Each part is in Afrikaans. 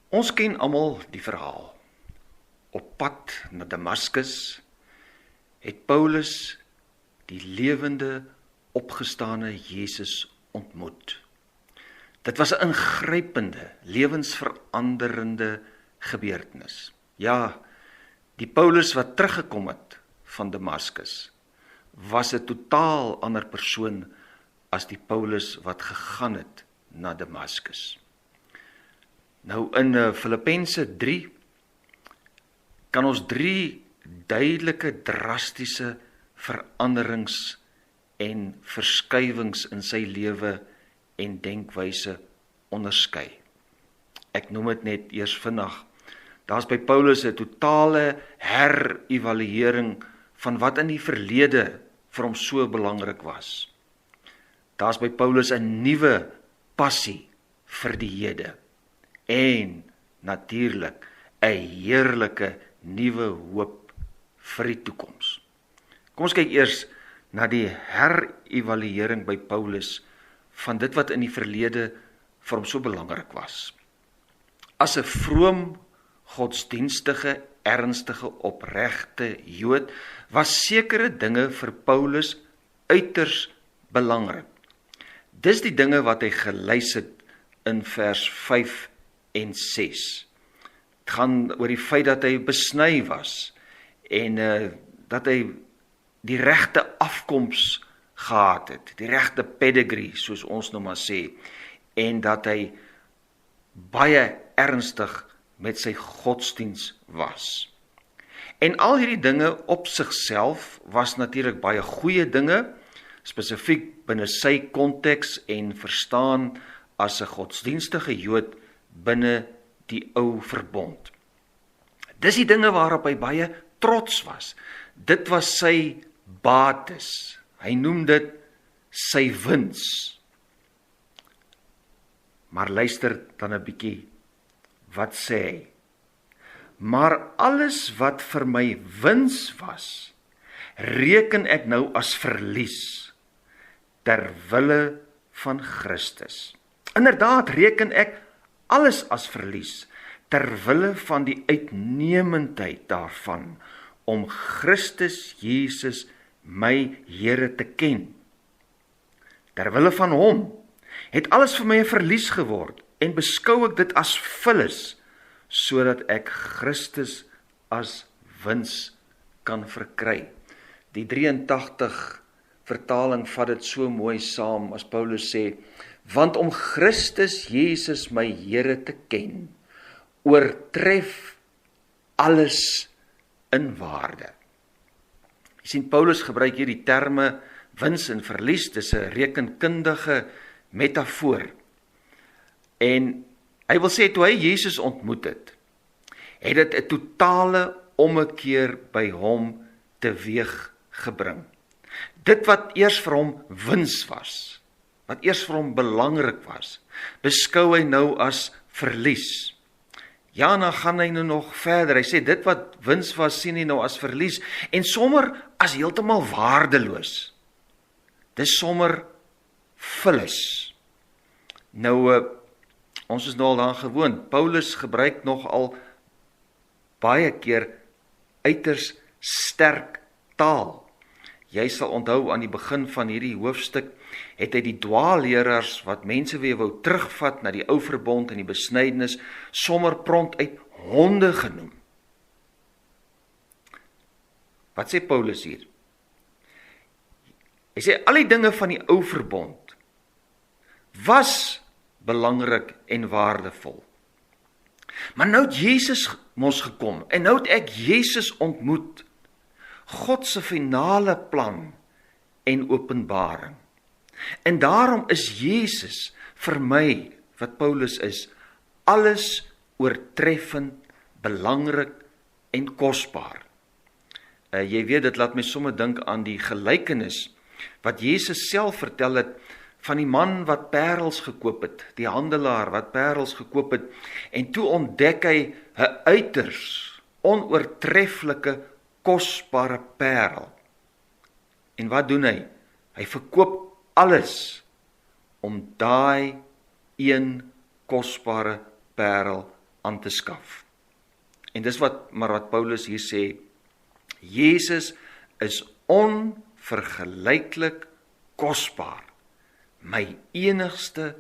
Ons ken almal die verhaal. Op pad na Damaskus het Paulus die lewende, opgestane Jesus ontmoet. Dit was 'n ingrypende, lewensveranderende gebeurtenis. Ja, die Paulus wat teruggekom het van Damaskus, was 'n totaal ander persoon as die Paulus wat gegaan het na Damaskus. Nou in Filippense 3 kan ons 3 duidelike, drastiese veranderings en verskywings in sy lewe en denkwyse onderskei. Ek noem dit net eers vinnig. Daar's by Paulus 'n totale herevaluering van wat in die verlede vir hom so belangrik was. Daar's by Paulus 'n nuwe passie vir die hede en natuurlik 'n heerlike nuwe hoop vir die toekoms. Kom ons kyk eers na die herevaluering by Paulus van dit wat in die verlede vir hom so belangrik was. As 'n vroom, godsdienstige, ernstige, opregte Jood was sekere dinge vir Paulus uiters belangrik. Dis die dinge wat hy gelys het in vers 5 en 6. Het gaan oor die feit dat hy besny was en dat hy die regte afkoms gehad het, die regte pedigree, soos ons nou maar sê, en dat hy baie ernstig met sy godsdiens was. En al hierdie dinge op sigself was natuurlik baie goeie dinge, spesifiek binne sy konteks en verstaan as 'n godsdienstige Jood binne die ou verbond. Dis die dinge waarop hy baie trots was. Dit was sy bates. Hy noem dit sy wins. Maar luister dan 'n bietjie. Wat sê hy? Maar alles wat vir my wins was, reken ek nou as verlies ter wille van Christus. Inderdaad reken ek alles as verlies ter wille van die uitnemendheid daarvan om Christus Jesus my Here te ken. Ter wille van hom het alles vir my 'n verlies geword en beskou ek dit as vullis sodat ek Christus as wins kan verkry. Die 83 vertaling vat dit so mooi saam as Paulus sê, want om Christus Jesus my Here te ken, oortref alles in waarde. Jy sien, Paulus gebruik hier die terme wins en verlies, dis 'n rekenkundige metafoor. En hy wil sê, toe hy Jesus ontmoet het dit 'n totale ommekeer by hom teweeg gebring. Dit wat eers vir hom wins was, wat eers vir hom belangrik was, beskou hy nou as verlies. Ja, dan gaan hy nou nog verder. Hy sê, dit wat wins was, sien hy nou as verlies, en sommer as heeltemal waardeloos. Dis sommer vullis. Nou, ons is nou al daaraan gewoond. Paulus gebruik nogal baie keer uiters sterk taal. Jy sal onthou aan die begin van hierdie hoofstuk, het hy die dwaalleraars wat mense weer wou terugvat na die ou verbond en die besnydenis, sommer prompt uit honde genoem. Wat sê Paulus hier? Hy sê, al die dinge van die ou verbond was belangrik en waardevol. Maar nou het Jesus mos gekom, en nou het ek Jesus ontmoet, God se finale plan en openbaring. En daarom is Jesus vir my, wat Paulus is, alles oortreffend, belangrik en kosbaar. Jy weet, dit laat my sommer dink aan die gelykenis wat Jesus self vertel het van die man wat parels gekoop het, die handelaar wat parels gekoop het, en toe ontdek hy 'n uiters onoortreffelike kosbare parel. En wat doen hy? Hy verkoop alles om daai een kosbare parel aan te skaf. En dis wat Paulus hier sê, Jesus is onvergelyklik kosbaar, my enigste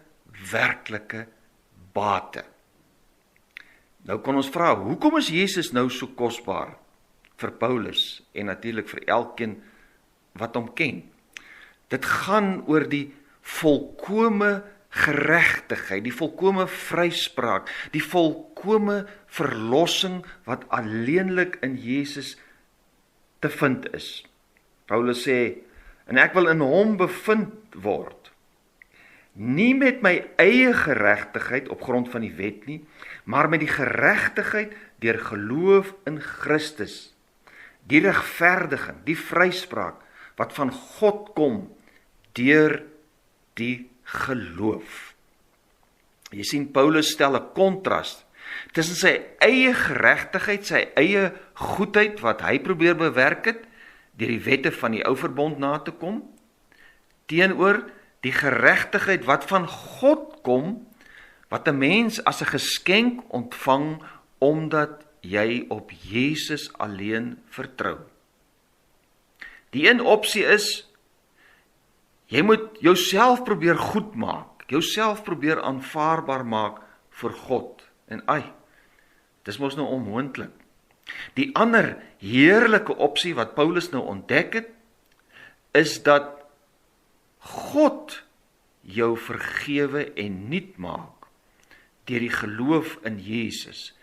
werklike bate. Nou kon ons vra, hoekom is Jesus nou so kosbaar vir Paulus en natuurlik vir elkeen wat hom ken? Dit gaan oor die volkome geregtigheid, die volkome vryspraak, die volkome verlossing wat alleenlik in Jesus te vind is. Paulus sê, en ek wil in hom bevind word, nie met my eie geregtigheid op grond van die wet nie, maar met die geregtigheid deur geloof in Christus, die regverdiging, die vryspraak, wat van God kom, deur die geloof. Jy sien, Paulus stel 'n kontras tussen sy eie geregtigheid, sy eie goedheid wat hy probeer bewerk het, deur die wette van die ou verbond na te kom, teenoor die geregtigheid wat van God kom, wat 'n mens as 'n geskenk ontvang, omdat jy op Jesus alleen vertrou. Die een opsie is, jy moet jouself probeer goed maak, jouself probeer aanvaarbaar maak vir God. En dis mos nou onmoontlik. Die ander heerlike opsie wat Paulus nou ontdek het, is dat God jou vergewe en nuut maak deur die geloof in Jesus,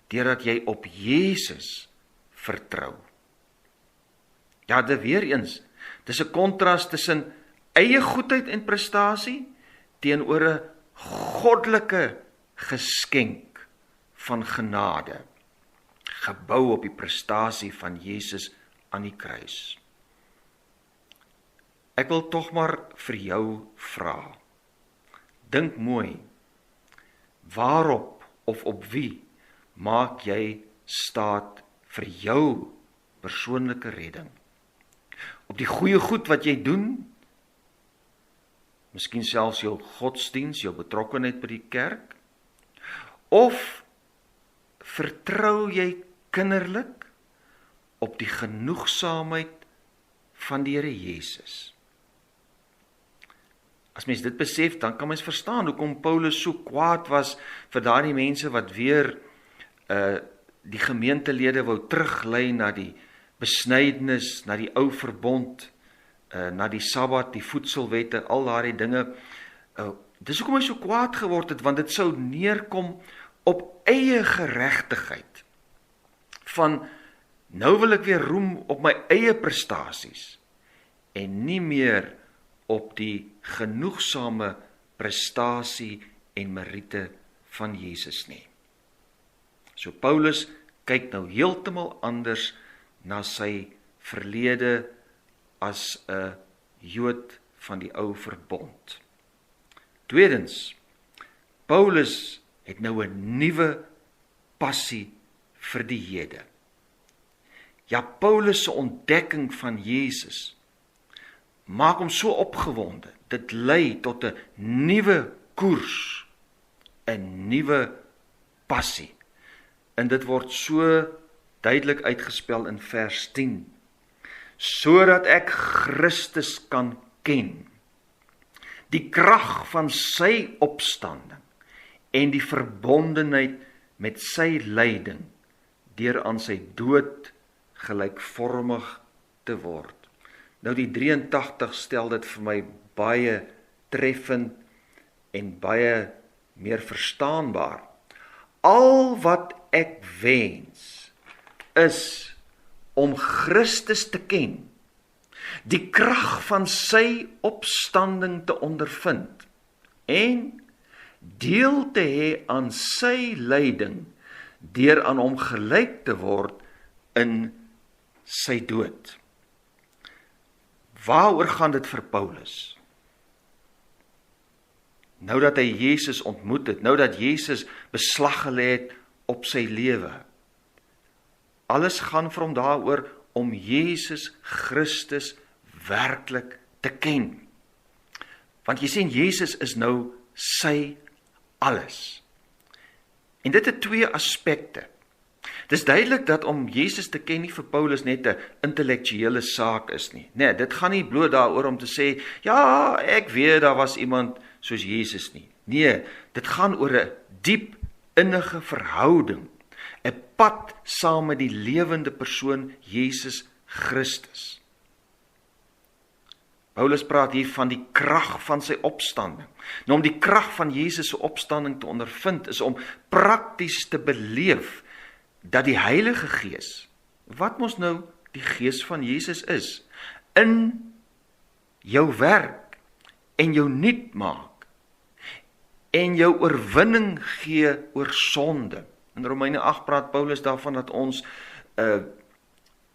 deurdat jy op Jesus vertrou. Ja, dit weer eens, dis 'n kontras tussen eie goedheid en prestasie teenoor 'n goddelike geskenk van genade, gebou op die prestasie van Jesus aan die kruis. Ek wil tog maar vir jou vra, dink mooi, waarop of op wie maak jy staat vir jou persoonlike redding? Op die goeie goed wat jy doen, miskien selfs jou godsdiens, jou betrokkenheid by die kerk, of vertrou jy kinderlik op die genoegsaamheid van die Here Jesus? As mens dit besef, dan kan mens verstaan hoekom Paulus so kwaad was vir daardie mense wat weer die gemeentelede wou teruglei na die besnydenis, na die ou verbond, na die Sabbat, die voedselwette, al daardie dinge. Dis hoekom hy so kwaad geword het, want dit sou neerkom op eie geregtigheid. Van, nou wil ek weer roem op my eie prestasies, en nie meer op die genoegsame prestasie en meriete van Jesus nie. So Paulus kyk nou heeltemal anders na sy verlede as 'n Jood van die ou verbond. Tweedens, Paulus het nou 'n nuwe passie vir die Jode. Ja, Paulus se ontdekking van Jesus maak hom so opgewonde. Dit lei tot 'n nuwe koers, 'n nuwe passie. En dit word so duidelik uitgespel in vers 10. Sodat ek Christus kan ken, die krag van sy opstanding en die verbondenheid met sy lyding, deur aan sy dood gelykvormig te word. Nou die 83 stel dit vir my baie treffend en baie meer verstaanbaar. Al wat ek wens is om Christus te ken, die krag van sy opstanding te ondervind en deel te hê aan sy lyding deur aan hom gelyk te word in sy dood. Waaroor gaan dit vir Paulus? Nou dat hy Jesus ontmoet het, nou dat Jesus beslag gelê het op sy lewe. Alles gaan vir hom daaroor om Jesus Christus werklik te ken. Want jy sien, Jesus is nou sy alles. En dit het twee aspekte. Dis duidelik dat om Jesus te ken nie vir Paulus net 'n intellektuele saak is nie. Nee, dit gaan nie bloot daaroor om te sê, ja, ek weet daar was iemand soos Jesus nie. Nee, dit gaan oor 'n diep innige verhouding, 'n pad saam met die lewende persoon Jesus Christus. Paulus praat hier van die krag van sy opstanding. Nou om die krag van Jesus se opstanding te ondervind is om prakties te beleef dat die Heilige Gees, wat mos nou die Gees van Jesus is, in jou werk en jou nuut maak en jou oorwinning gee oor sonde. In Romeine 8 praat Paulus daarvan dat ons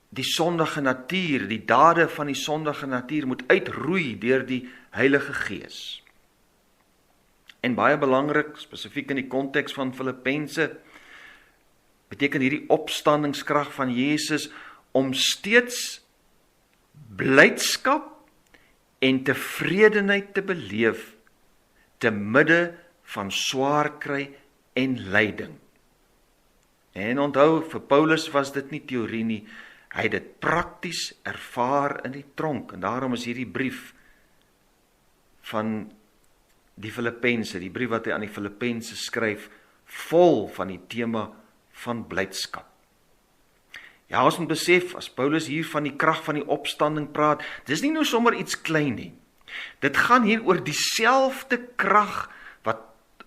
die sondige natuur, die dade van die sondige natuur moet uitroei deur die Heilige Gees. En baie belangrik, spesifiek in die konteks van Filippense, beteken hierdie opstandingskrag van Jesus om steeds blydskap en tevredenheid te beleef te midde van swaar kry en lyding. En onthou, vir Paulus was dit nie teorie nie, hy het dit prakties ervaar in die tronk, en daarom is hierdie brief van die Filippense, die brief wat hy aan die Filippense skryf, vol van die tema van blydskap. Ja, ons moet besef, as Paulus hier van die krag van die opstanding praat, dis nie nou sommer iets klein nie. Dit gaan hier oor dieselfde krag wat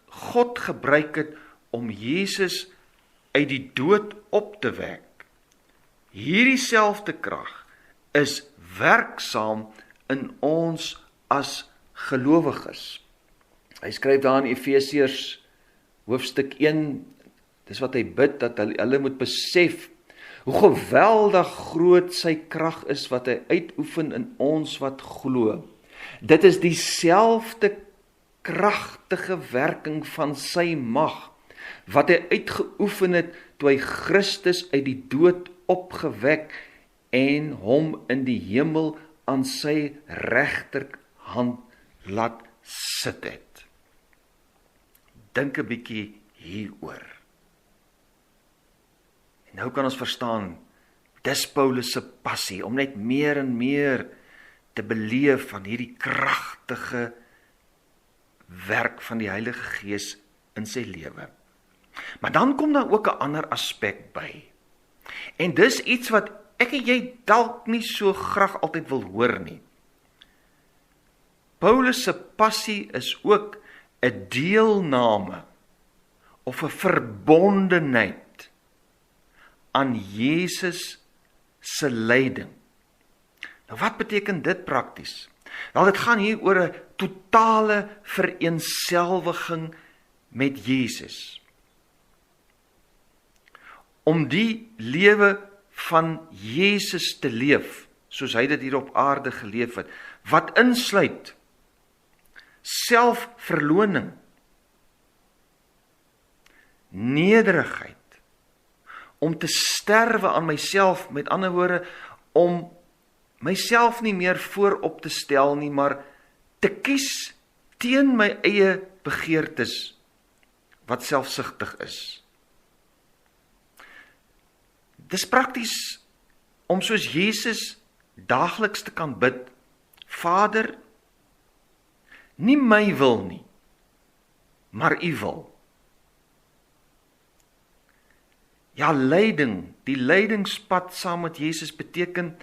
God gebruik het om Jesus uit die dood op te wek. Hierdie selfde krag is werksaam in ons as gelowiges. Hy skryf daar in Efesiërs hoofstuk 1, dis wat hy bid, dat hulle moet besef hoe geweldig groot sy krag is wat hy uitoefen in ons wat glo. Dit is dieselfde kragtige werking van sy mag wat hy uitgeoefen het toe hy Christus uit die dood opgewek en hom in die hemel aan sy regterhand laat sit het. Dink 'n bietjie hieroor. En nou kan ons verstaan, dis Paulus se passie om net meer en meer te beleef van hierdie kragtige werk van die Heilige Gees in sy lewe. Maar dan kom daar ook 'n ander aspek by. En dis iets wat ek en jy dalk nie so graag altyd wil hoor nie. Paulus se passie is ook 'n deelname of 'n verbondenheid aan Jesus se lyding. Nou wat beteken dit prakties? Wel, dit gaan hier oor 'n totale vereenselwiging met Jesus. Om die lewe van Jesus te leef, soos hy dit hier op aarde geleef het, wat insluit selfverloning, nederigheid, om te sterwe aan myself, met ander woorde, om myself nie meer voorop te stel nie, maar te kies teen my eie begeertes, wat selfsugtig is. Dis prakties om soos Jesus daagliks te kan bid, Vader, nie my wil nie, maar U wil. Ja, lyding, die lydingspad saam met Jesus beteken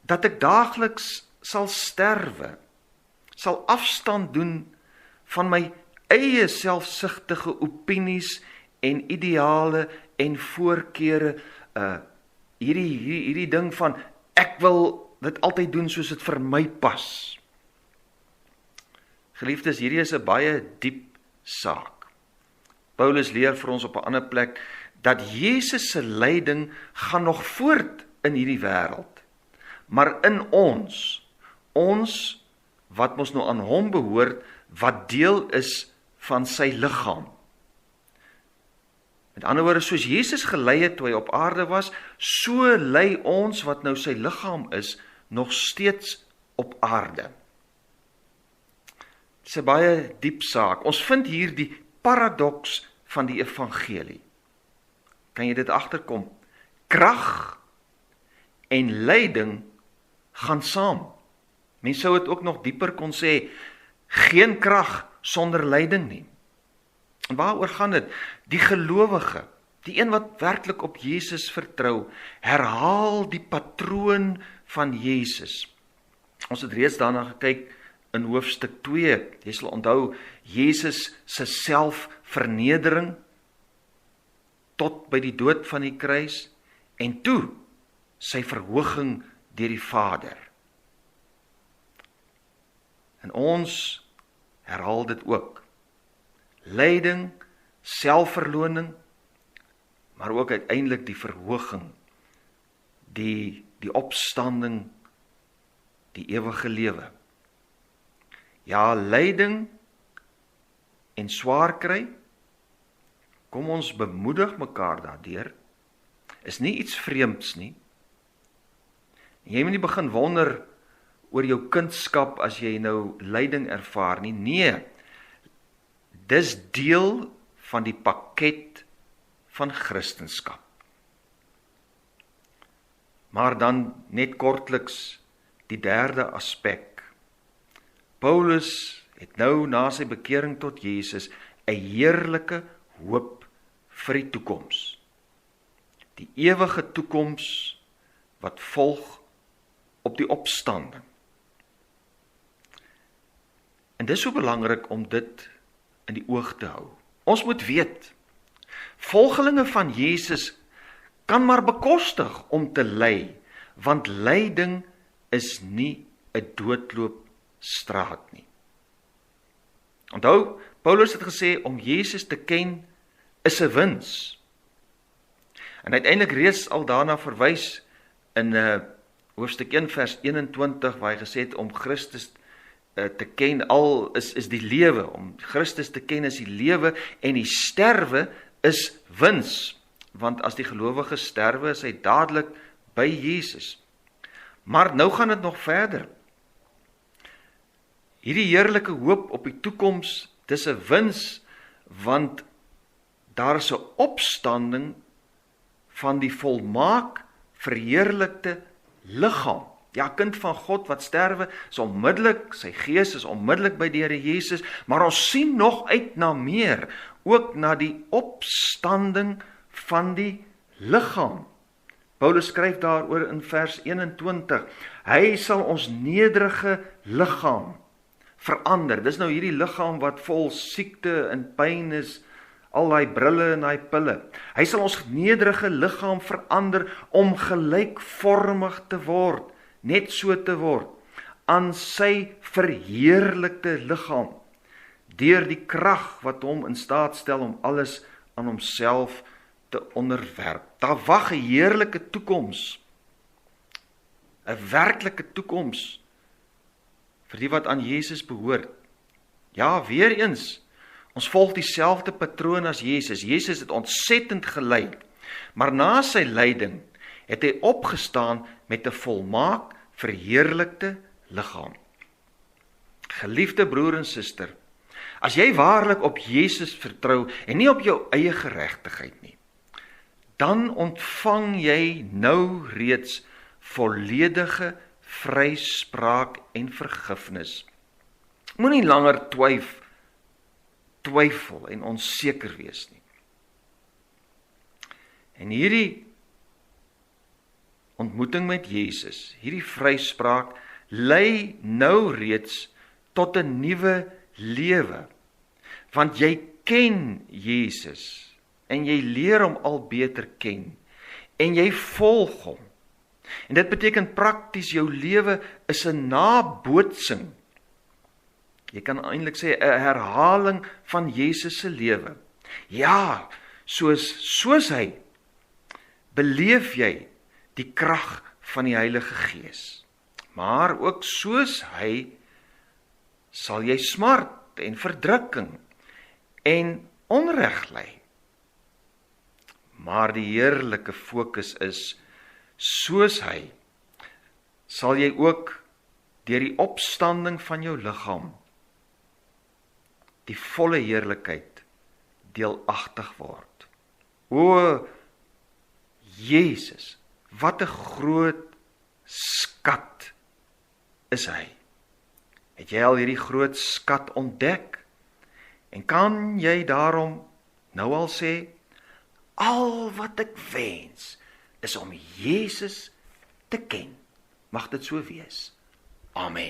dat ek daagliks sal sterwe, sal afstand doen van my eie selfsugtige opinies en ideale en voorkeure, hierdie ding van ek wil dit altyd doen soos dit vir my pas. Geliefdes, hierdie is 'n baie diep saak. Paulus leer vir ons op 'n ander plek dat Jesus se lyding gaan nog voort in hierdie wêreld. Maar in ons wat mos nou aan hom behoort, wat deel is van sy liggaam. Met ander woorde, soos Jesus gelei het toe hy op aarde was, so lei ons wat nou sy liggaam is, nog steeds op aarde. Dit is 'n baie diep saak. Ons vind hier die paradoks van die evangelie. Kan jy dit agterkom? Krag en lyding gaan saam. Mens sou dit ook nog dieper kon sê, geen krag sonder lyding nie. En waaroor gaan dit? Die gelowige, die een wat werklik op Jesus vertrou, herhaal die patroon van Jesus. Ons het reeds daarna gekyk in hoofstuk 2. Jy sal onthou Jesus se selfvernedering tot by die dood van die kruis en toe sy verhoging deur die Vader. En ons herhaal dit ook. Lyding, selfverloning, maar ook uiteindelik die verhoging, die opstanding, die ewige lewe. Ja, lyding en swaar kry, kom ons bemoedig mekaar daardeur, is nie iets vreemds nie. Jy moet nie begin wonder oor jou kindskap as jy nou lyding ervaar nie. Nee, dis deel van die pakket van Christenskap. Maar dan net kortliks die derde aspek. Paulus het nou na sy bekering tot Jesus 'n heerlike hoop vir die toekoms. Die ewige toekoms wat volg op die opstanding. En dis so belangrik om dit in die oog te hou. Ons moet weet, volgelinge van Jesus kan maar bekostig om te ly, want lyding is nie 'n doodloopstraat nie. Onthou, Paulus het gesê om Jesus te ken is 'n wins. En uiteindelik reeds al daarna verwys in hoofstuk 1 vers 21 waar hy gesê het om Christus te ken al is die lewe, om Christus te ken is die lewe en die sterwe is wins, want as die gelowige sterwe is hy dadelik by Jesus. Maar nou gaan dit nog verder. Hierdie heerlike hoop op die toekoms, dis 'n wins, want daar is 'n opstanding van die volmaak verheerlikte liggaam. Ja, kind van God wat sterwe, is onmiddellik, sy gees is onmiddellik by die Here Jesus, maar ons sien nog uit na meer, ook na die opstanding van die liggaam. Paulus skryf daaroor in vers 21, hy sal ons nederige liggaam verander. Dis nou hierdie liggaam wat vol siekte en pyn is, al daai brille en daai pille. Hy sal ons nederige liggaam verander om gelykvormig te word, net so te word, aan sy verheerlikte liggaam, deur die krag wat hom in staat stel om alles aan homself te onderwerp. Daar wag 'n heerlike toekoms, 'n werklike toekoms, vir die wat aan Jesus behoort. Ja, weer eens, ons volg dieselfde patroon as Jesus. Jesus het ontsettend gely, maar na sy lyding het hy opgestaan met 'n volmaak verheerlikte liggaam. Geliefde broer en suster, as jy waarlik op Jesus vertrou en nie op jou eie geregtigheid nie, dan ontvang jy nou reeds volledige vryspraak en vergifnis. Moenie langer twyfel en onseker wees nie. En hierdie ontmoeting met Jesus, hierdie vryspraak, lei nou reeds tot 'n nuwe lewe. Want jy ken Jesus en jy leer hom al beter ken en jy volg hom. En dit beteken prakties jou lewe is 'n nabootsing. Jy kan eintlik sê 'n herhaling van Jesus se lewe. Ja, soos hy beleef jy die krag van die Heilige Gees. Maar ook soos hy sal jy smart en verdrukking en onreg ly. Maar die heerlike fokus is, soos hy, sal jy ook deur die opstanding van jou liggaam die volle heerlikheid deelagtig word. O, Jesus, wat 'n groot skat is hy. Het jy al hierdie groot skat ontdek? En kan jy daarom nou al sê, al wat ek wens, is om Jesus te ken. Mag dit so wees. Amen.